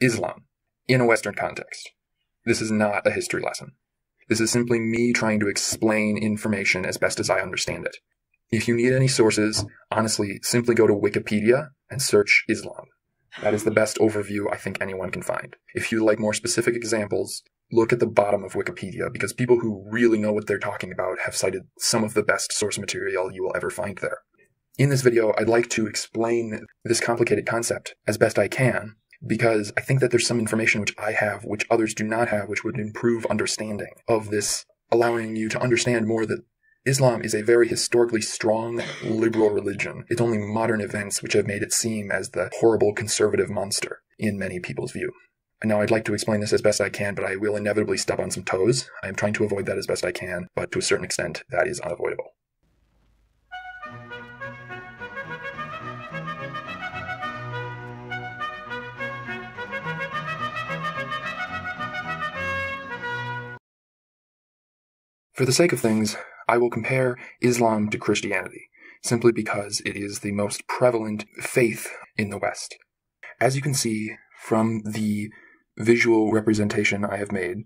Islam in a Western context. This is not a history lesson. This is simply me trying to explain information as best as I understand it. If you need any sources, honestly, simply go to Wikipedia and search Islam. That is the best overview I think anyone can find. If you like more specific examples, look at the bottom of Wikipedia, because people who really know what they're talking about have cited some of the best source material you will ever find there. In this video, I'd like to explain this complicated concept as best I can, because I think that there's some information which I have, which others do not have, which would improve understanding of this, allowing you to understand more that Islam is a very historically strong, liberal religion. It's only modern events which have made it seem as the horrible conservative monster in many people's view. And now I'd like to explain this as best I can, but I will inevitably step on some toes. I am trying to avoid that as best I can, but to a certain extent, that is unavoidable. For the sake of things, I will compare Islam to Christianity, simply because it is the most prevalent faith in the West. As you can see from the visual representation I have made,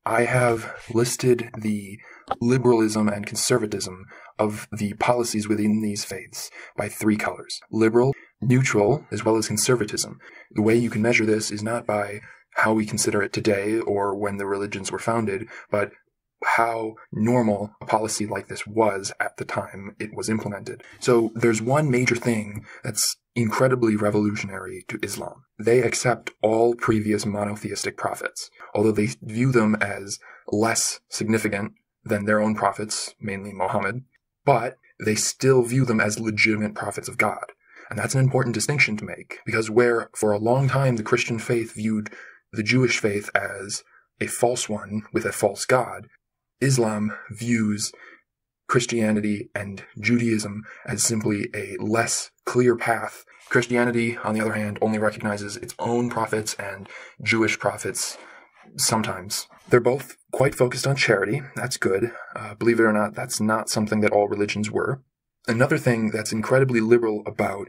I have listed the liberalism and conservatism of the policies within these faiths by 3 colors: liberal, neutral, as well as conservatism. The way you can measure this is not by how we consider it today or when the religions were founded, but how normal a policy like this was at the time it was implemented. So there's one major thing that's incredibly revolutionary to Islam. They accept all previous monotheistic prophets, although they view them as less significant than their own prophets, mainly Muhammad, but they still view them as legitimate prophets of God. And that's an important distinction to make, because where for a long time the Christian faith viewed the Jewish faith as a false one with a false God, Islam views Christianity and Judaism as simply a less clear path. Christianity, on the other hand, only recognizes its own prophets and Jewish prophets sometimes. They're both quite focused on charity. That's good. Believe it or not, that's not something that all religions were. Another thing that's incredibly liberal about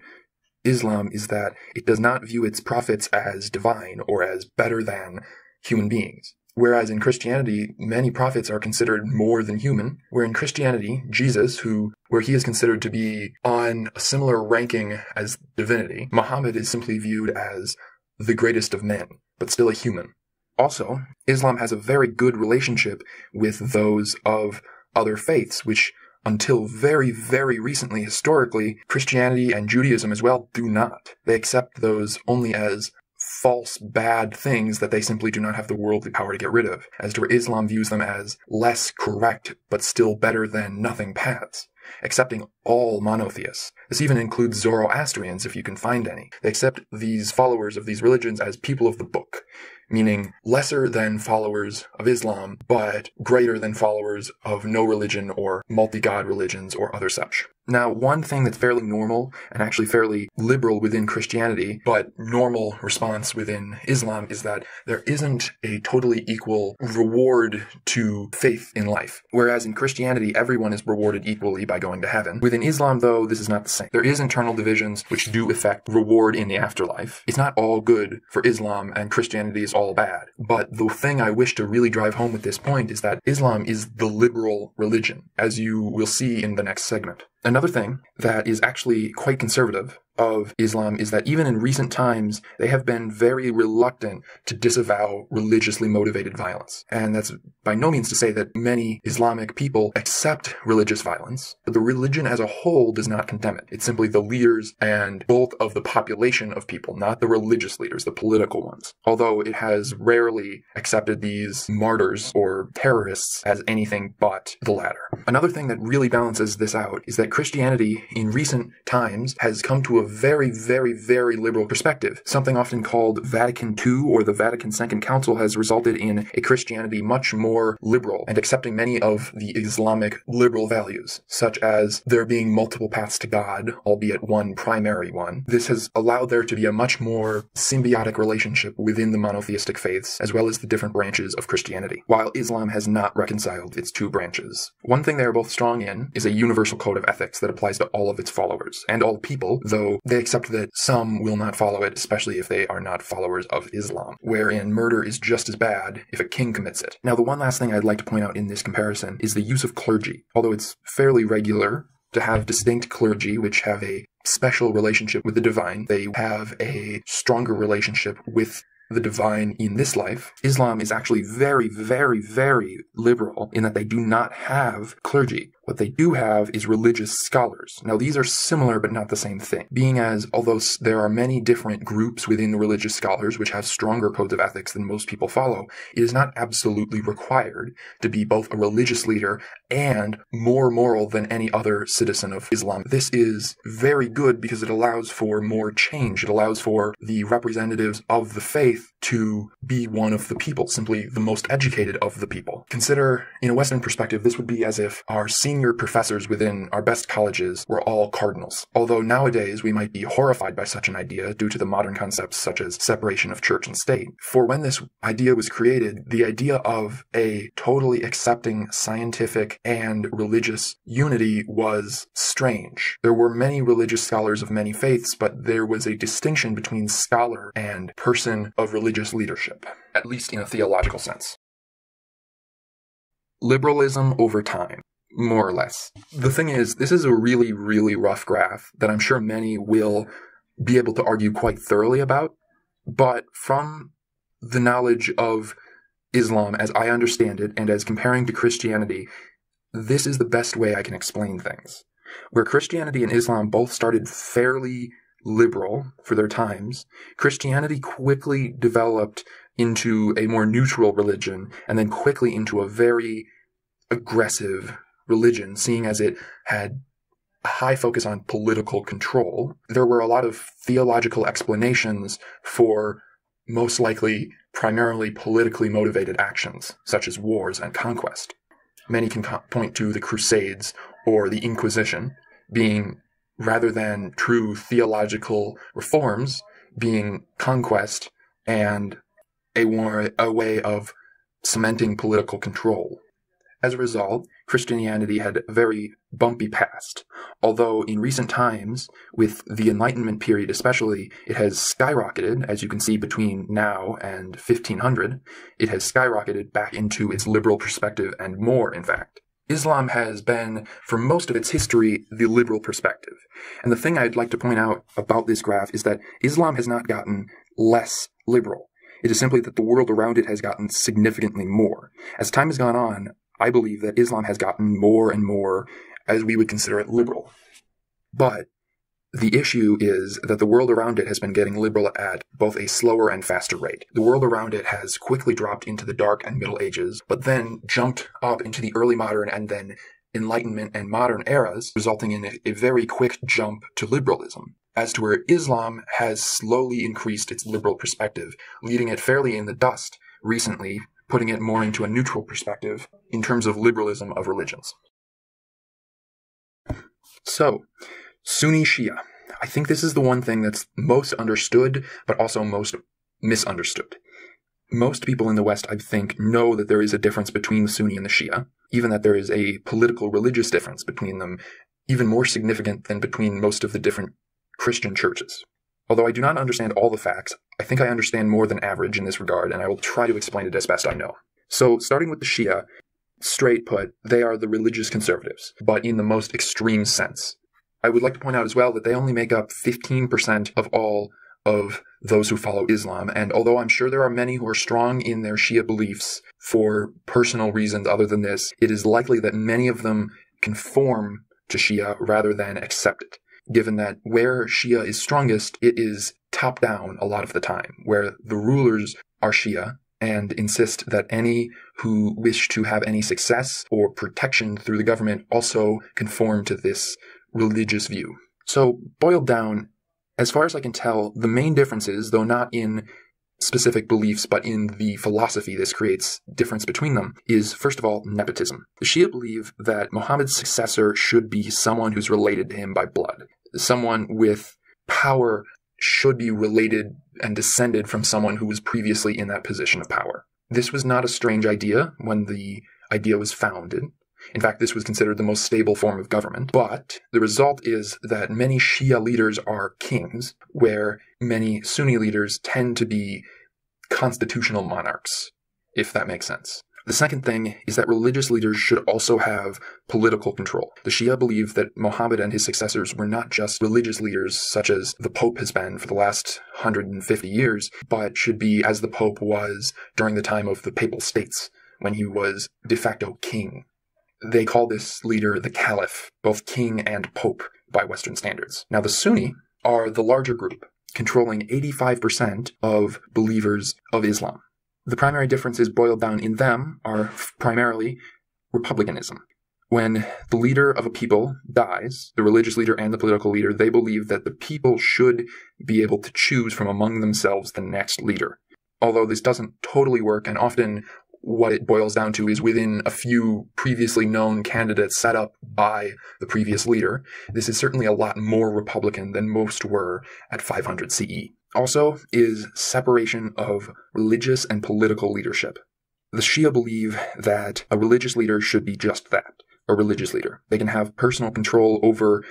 Islam is that it does not view its prophets as divine or as better than human beings. Whereas in Christianity, many prophets are considered more than human, where in Christianity, Jesus, where he is considered to be on a similar ranking as divinity, Muhammad is simply viewed as the greatest of men, but still a human. Also, Islam has a very good relationship with those of other faiths, which until very, very recently, historically, Christianity and Judaism as well do not. They accept those only as false, bad things that they simply do not have the worldly power to get rid of, as to where Islam views them as less correct, but still better than nothing paths, accepting all monotheists. This even includes Zoroastrians, if you can find any. They accept these followers of these religions as people of the book, meaning lesser than followers of Islam, but greater than followers of no religion or multi-god religions or other such. Now, one thing that's fairly normal and actually fairly liberal within Christianity, but normal response within Islam, is that there isn't a totally equal reward to faith in life. Whereas in Christianity, everyone is rewarded equally by going to heaven. Within Islam, though, this is not the same. There is internal divisions which do affect reward in the afterlife. It's not all good for Islam and Christianity is all bad. But the thing I wish to really drive home with this point is that Islam is the liberal religion, as you will see in the next segment. Another thing that is actually quite conservative of Islam is that even in recent times, they have been very reluctant to disavow religiously motivated violence. And that's by no means to say that many Islamic people accept religious violence, but the religion as a whole does not condemn it. It's simply the leaders and bulk of the population of people, not the religious leaders, the political ones. Although it has rarely accepted these martyrs or terrorists as anything but the latter. Another thing that really balances this out is that Christianity in recent times has come to a very, very, very liberal perspective. Something often called Vatican II or the Vatican II Council has resulted in a Christianity much more liberal and accepting many of the Islamic liberal values, such as there being multiple paths to God, albeit one primary one. This has allowed there to be a much more symbiotic relationship within the monotheistic faiths, as well as the different branches of Christianity, while Islam has not reconciled its 2 branches. One thing they are both strong in is a universal code of ethics, ethics that applies to all of its followers and all people, though they accept that some will not follow it, especially if they are not followers of Islam, wherein murder is just as bad if a king commits it. Now, the one last thing I'd like to point out in this comparison is the use of clergy. Although it's fairly regular to have distinct clergy which have a special relationship with the divine, they have a stronger relationship with the divine in this life. Islam is actually very, very, very liberal in that they do not have clergy. What they do have is religious scholars. Now, these are similar but not the same thing, being as, although there are many different groups within the religious scholars which have stronger codes of ethics than most people follow, it is not absolutely required to be both a religious leader and more moral than any other citizen of Islam. This is very good because it allows for more change. It allows for the representatives of the faith to be one of the people, simply the most educated of the people. Consider, in a Western perspective, this would be as if our senior professors within our best colleges were all cardinals. Although nowadays we might be horrified by such an idea due to the modern concepts such as separation of church and state. For when this idea was created, the idea of a totally accepting scientific and religious unity was strange. There were many religious scholars of many faiths, but there was a distinction between scholar and person of religious leadership, at least in a theological sense. Liberalism over time, more or less. The thing is, this is a really, really rough graph that I'm sure many will be able to argue quite thoroughly about, but from the knowledge of Islam as I understand it and as comparing to Christianity, this is the best way I can explain things. Where Christianity and Islam both started fairly liberal for their times, Christianity quickly developed into a more neutral religion and then quickly into a very aggressive religion, seeing as it had a high focus on political control. There were a lot of theological explanations for most likely primarily politically motivated actions, such as wars and conquest. Many can point to the Crusades or the Inquisition being, rather than true theological reforms, being conquest and a way of cementing political control. As a result, Christianity had a very bumpy past, although in recent times, with the Enlightenment period especially, it has skyrocketed, as you can see between now and 1500, it has skyrocketed back into its liberal perspective and more, in fact. Islam has been, for most of its history, the liberal perspective. And the thing I'd like to point out about this graph is that Islam has not gotten less liberal. It is simply that the world around it has gotten significantly more. As time has gone on, I believe that Islam has gotten more and more, as we would consider it, liberal. But the issue is that the world around it has been getting liberal at both a slower and faster rate. The world around it has quickly dropped into the Dark and Middle Ages, but then jumped up into the early modern and then Enlightenment and modern eras, resulting in a very quick jump to liberalism. As to where Islam has slowly increased its liberal perspective, leaving it fairly in the dust recently, putting it more into a neutral perspective in terms of liberalism of religions. So, Sunni Shia. I think this is the one thing that's most understood, but also most misunderstood. Most people in the West, I think, know that there is a difference between the Sunni and the Shia, even that there is a political religious difference between them, even more significant than between most of the different Christian churches. Although I do not understand all the facts, I think I understand more than average in this regard, and I will try to explain it as best I know. So, starting with the Shia, straight put, they are the religious conservatives, but in the most extreme sense. I would like to point out as well that they only make up 15% of all of those who follow Islam, and although I'm sure there are many who are strong in their Shia beliefs for personal reasons other than this, it is likely that many of them conform to Shia rather than accept it, given that where Shia is strongest, it is top down a lot of the time, where the rulers are Shia and insist that any who wish to have any success or protection through the government also conform to this religious view. So, boiled down, as far as I can tell, the main differences, though not in specific beliefs but in the philosophy this creates difference between them, is, first of all, nepotism. The Shia believe that Muhammad's successor should be someone who's related to him by blood. Someone with power should be related and descended from someone who was previously in that position of power. This was not a strange idea when the idea was founded. In fact, this was considered the most stable form of government. But the result is that many Shia leaders are kings, where many Sunni leaders tend to be constitutional monarchs, if that makes sense. The second thing is that religious leaders should also have political control. The Shia believe that Muhammad and his successors were not just religious leaders, such as the Pope has been for the last 150 years, but should be as the Pope was during the time of the Papal States, when he was de facto king. They call this leader the Caliph, both king and Pope by Western standards. Now, the Sunni are the larger group, controlling 85% of believers of Islam. The primary differences boiled down in them are primarily republicanism. When the leader of a people dies, the religious leader and the political leader, they believe that the people should be able to choose from among themselves the next leader. Although this doesn't totally work, and often what it boils down to is within a few previously known candidates set up by the previous leader, this is certainly a lot more Republican than most were at 500 CE. Also is separation of religious and political leadership. The Shia believe that a religious leader should be just that, a religious leader. They can have personal control over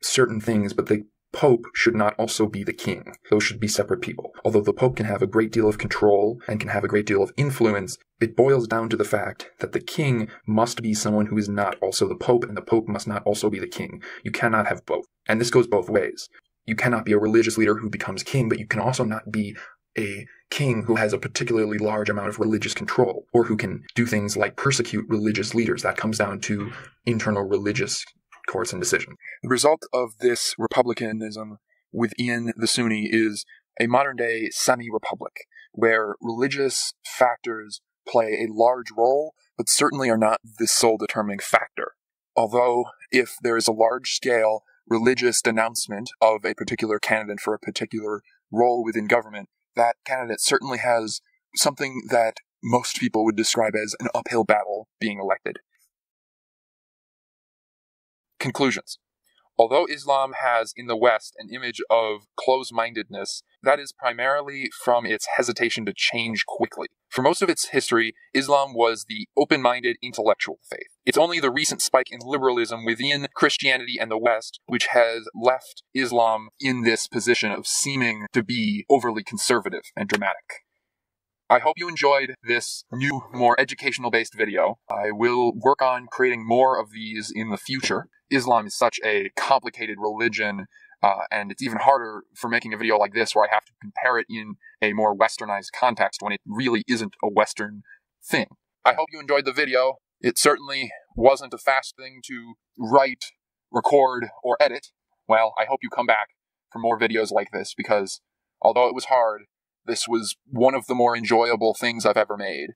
certain things, but the Pope should not also be the king. Those should be separate people. Although the Pope can have a great deal of control and can have a great deal of influence, it boils down to the fact that the king must be someone who is not also the Pope, and the Pope must not also be the king. You cannot have both. And this goes both ways. You cannot be a religious leader who becomes king, but you can also not be a king who has a particularly large amount of religious control, or who can do things like persecute religious leaders. That comes down to internal religious courts and decisions. The result of this republicanism within the Sunni is a modern-day semi-republic, where religious factors play a large role, but certainly are not the sole determining factor. Although, if there is a large-scale religious denouncement of a particular candidate for a particular role within government, that candidate certainly has something that most people would describe as an uphill battle being elected. Conclusions. Although Islam has in the West an image of close-mindedness, that is primarily from its hesitation to change quickly. For most of its history, Islam was the open-minded intellectual faith. It's only the recent spike in liberalism within Christianity and the West which has left Islam in this position of seeming to be overly conservative and dramatic. I hope you enjoyed this new, more educational-based video. I will work on creating more of these in the future. Islam is such a complicated religion, and it's even harder for making a video like this where I have to compare it in a more westernized context when it really isn't a Western thing. I hope you enjoyed the video. It certainly wasn't a fast thing to write, record, or edit. Well, I hope you come back for more videos like this, because although it was hard, this was one of the more enjoyable things I've ever made.